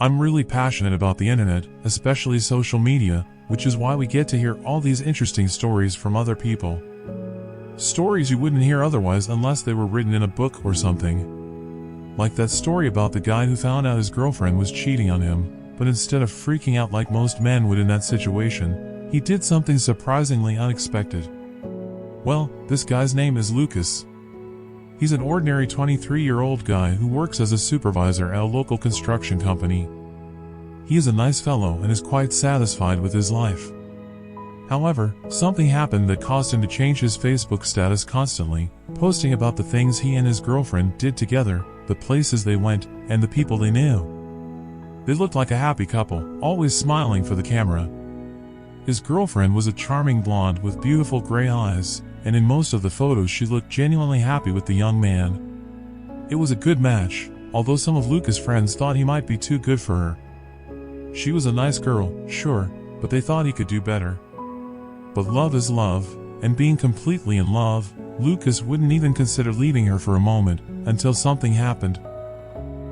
I'm really passionate about the internet, especially social media, which is why we get to hear all these interesting stories from other people. Stories you wouldn't hear otherwise unless they were written in a book or something. Like that story about the guy who found out his girlfriend was cheating on him, but instead of freaking out like most men would in that situation, he did something surprisingly unexpected. Well, this guy's name is Lucas. He's an ordinary 23-year-old guy who works as a supervisor at a local construction company. He is a nice fellow and is quite satisfied with his life. However, something happened that caused him to change his Facebook status constantly, posting about the things he and his girlfriend did together, the places they went, and the people they knew. They looked like a happy couple, always smiling for the camera. His girlfriend was a charming blonde with beautiful gray eyes, and in most of the photos she looked genuinely happy with the young man. It was a good match, although some of Lucas' friends thought he might be too good for her. She was a nice girl, sure, but they thought he could do better. But love is love, and being completely in love, Lucas wouldn't even consider leaving her for a moment, until something happened.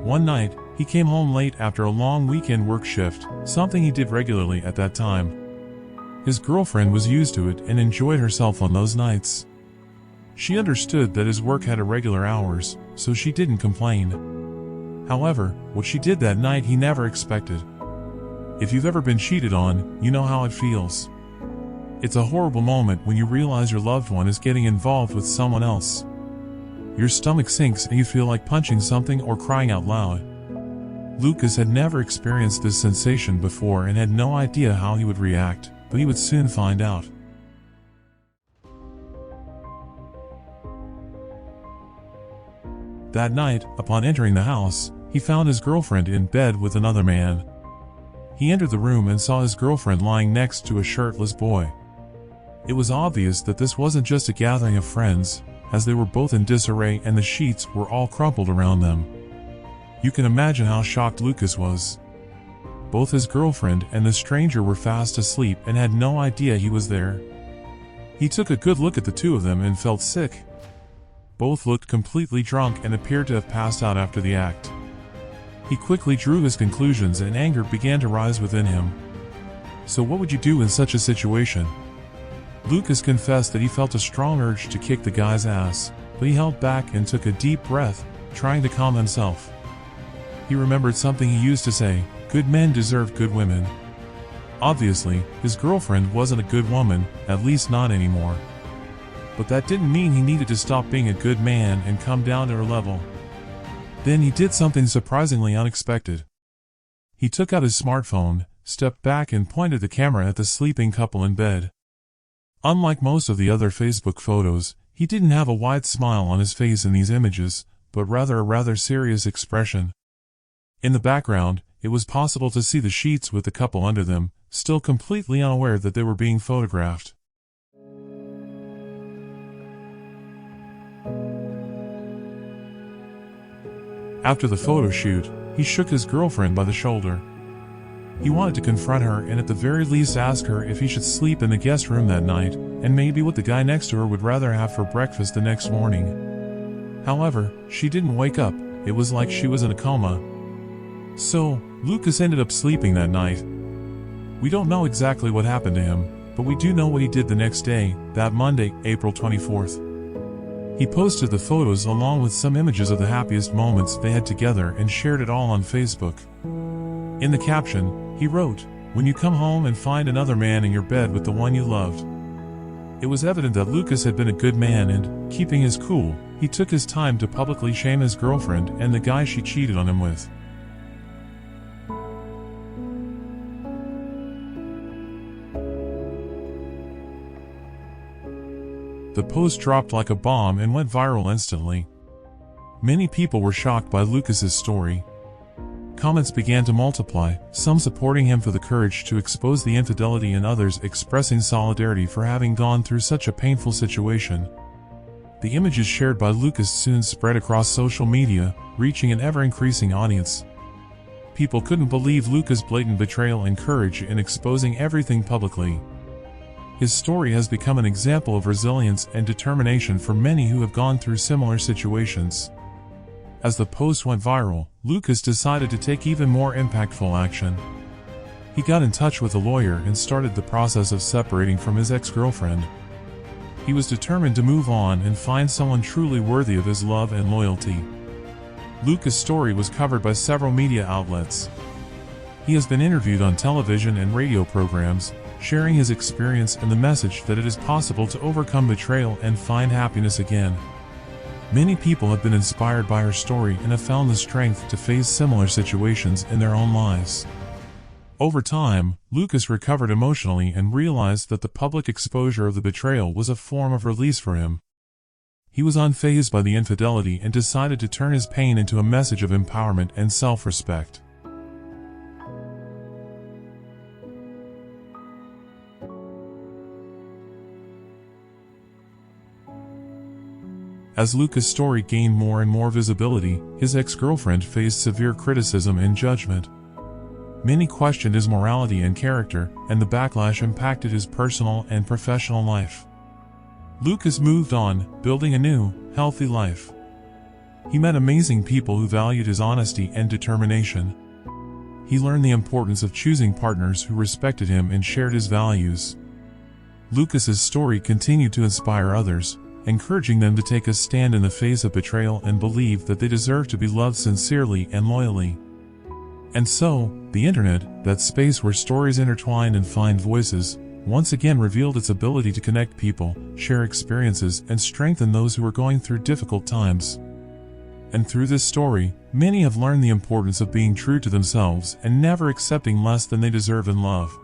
One night, he came home late after a long weekend work shift, something he did regularly at that time. His girlfriend was used to it and enjoyed herself on those nights. She understood that his work had irregular hours, so she didn't complain. However, what she did that night he never expected. If you've ever been cheated on, you know how it feels. It's a horrible moment when you realize your loved one is getting involved with someone else. Your stomach sinks and you feel like punching something or crying out loud. Lucas had never experienced this sensation before and had no idea how he would react, but he would soon find out. That night, upon entering the house, he found his girlfriend in bed with another man. He entered the room and saw his girlfriend lying next to a shirtless boy. It was obvious that this wasn't just a gathering of friends, as they were both in disarray and the sheets were all crumpled around them. You can imagine how shocked Lucas was. Both his girlfriend and the stranger were fast asleep and had no idea he was there. He took a good look at the two of them and felt sick. Both looked completely drunk and appeared to have passed out after the act. He quickly drew his conclusions and anger began to rise within him. So what would you do in such a situation? Lucas confessed that he felt a strong urge to kick the guy's ass, but he held back and took a deep breath, trying to calm himself. He remembered something he used to say, "Good men deserve good women." Obviously, his girlfriend wasn't a good woman, at least not anymore. But that didn't mean he needed to stop being a good man and come down to her level. Then he did something surprisingly unexpected. He took out his smartphone, stepped back and pointed the camera at the sleeping couple in bed. Unlike most of the other Facebook photos, he didn't have a wide smile on his face in these images, but rather a rather serious expression. In the background, it was possible to see the sheets with the couple under them, still completely unaware that they were being photographed. After the photo shoot, he shook his girlfriend by the shoulder. He wanted to confront her and at the very least ask her if he should sleep in the guest room that night, and maybe what the guy next to her would rather have for breakfast the next morning. However, she didn't wake up. It was like she was in a coma. So, Lucas ended up sleeping that night. We don't know exactly what happened to him, but we do know what he did the next day, that Monday, April 24th. He posted the photos along with some images of the happiest moments they had together and shared it all on Facebook. In the caption, he wrote, "When you come home and find another man in your bed with the one you loved." It was evident that Lucas had been a good man and, keeping his cool, he took his time to publicly shame his girlfriend and the guy she cheated on him with. The post dropped like a bomb and went viral instantly. Many people were shocked by Lucas's story. Comments began to multiply, some supporting him for the courage to expose the infidelity and others expressing solidarity for having gone through such a painful situation. The images shared by Lucas soon spread across social media, reaching an ever-increasing audience. People couldn't believe Lucas' blatant betrayal and courage in exposing everything publicly. His story has become an example of resilience and determination for many who have gone through similar situations. As the post went viral, Lucas decided to take even more impactful action. He got in touch with a lawyer and started the process of separating from his ex-girlfriend. He was determined to move on and find someone truly worthy of his love and loyalty. Lucas' story was covered by several media outlets. He has been interviewed on television and radio programs, sharing his experience and the message that it is possible to overcome betrayal and find happiness again. Many people have been inspired by her story and have found the strength to face similar situations in their own lives. Over time, Lucas recovered emotionally and realized that the public exposure of the betrayal was a form of release for him. He was unfazed by the infidelity and decided to turn his pain into a message of empowerment and self-respect. As Lucas' story gained more and more visibility, his ex-girlfriend faced severe criticism and judgment. Many questioned his morality and character, and the backlash impacted his personal and professional life. Lucas moved on, building a new, healthy life. He met amazing people who valued his honesty and determination. He learned the importance of choosing partners who respected him and shared his values. Lucas's story continued to inspire others, encouraging them to take a stand in the face of betrayal and believe that they deserve to be loved sincerely and loyally. And so, the internet, that space where stories intertwine and find voices, once again revealed its ability to connect people, share experiences, and strengthen those who are going through difficult times. And through this story, many have learned the importance of being true to themselves and never accepting less than they deserve in love.